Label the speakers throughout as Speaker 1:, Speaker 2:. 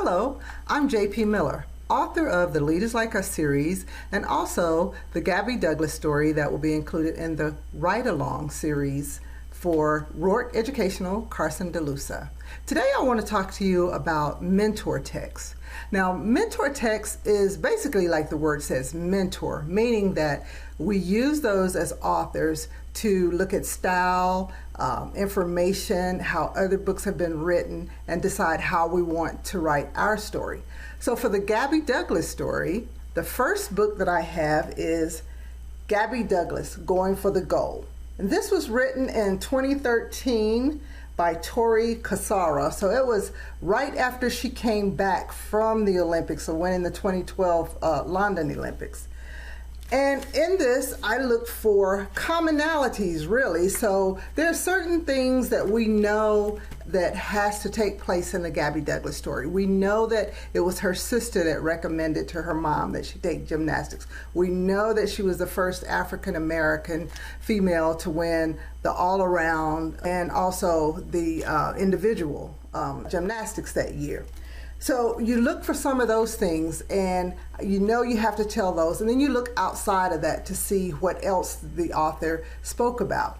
Speaker 1: Hello, I'm J.P. Miller, author of the Leaders Like Us series and also the Gabby Douglas story that will be included in the Ride Along series for Rourke Educational, Carson DeLusa. Today I want to talk to you about mentor text. Now, mentor text is basically like the word says, mentor, meaning that we use those as authors to look at style, information, how other books have been written, and decide how we want to write our story. So for the Gabby Douglas story, the first book that I have is Gabby Douglas, Going for the Gold. And this was written in 2013 by Tori Casara. So it was right after she came back from the Olympics, so winning the 2012 London Olympics. And in this, I looked for commonalities, really. So there are certain things that we know that has to take place in the Gabby Douglas story. We know that it was her sister that recommended to her mom that she take gymnastics. We know that she was the first African-American female to win the all-around and also the individual gymnastics that year. So you look for some of those things and you know you have to tell those, and then you look outside of that to see what else the author spoke about.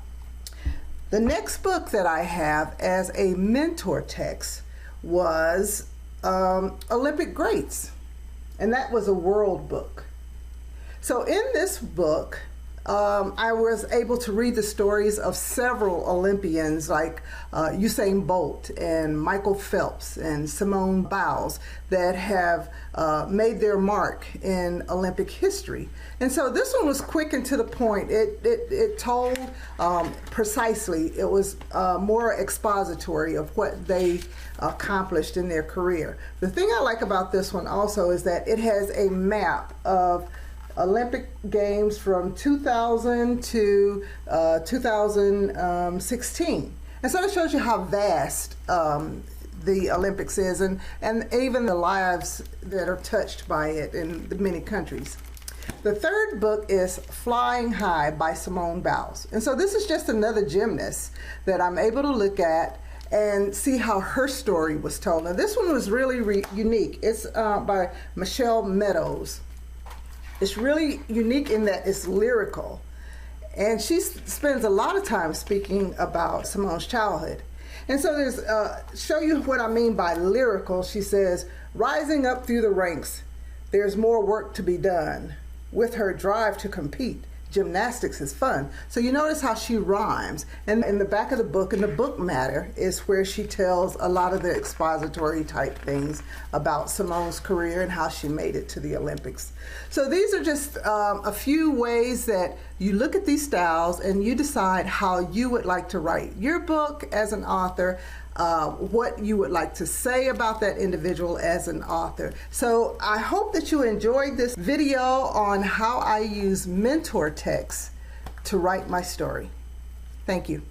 Speaker 1: The next book that I have as a mentor text was Olympic Greats, and that was a world book. So in this book, I was able to read the stories of several Olympians like Usain Bolt and Michael Phelps and Simone Biles that have made their mark in Olympic history. And so this one was quick and to the point. It told precisely. It was more expository of what they accomplished in their career. The thing I like about this one also is that it has a map of Olympic Games from 2000 to 2016. And so it shows you how vast the Olympics is and even the lives that are touched by it in the many countries. The third book is Flying High by Simone Biles. And so this is just another gymnast that I'm able to look at and see how her story was told. Now this one was really unique. It's by Michelle Meadows. It's really unique in that it's lyrical, and she spends a lot of time speaking about Simone's childhood. And so there's show you what I mean by lyrical. She says, rising up through the ranks, there's more work to be done. With her drive to compete, gymnastics is fun. So you notice how she rhymes. And in the back of the book, in the book matter, is where she tells a lot of the expository type things about Simone's career and how she made it to the Olympics. So these are just a few ways that you look at these styles and you decide how you would like to write your book as an author, what you would like to say about that individual as an author. So I hope that you enjoyed this video on how I use mentor text to write my story. Thank you.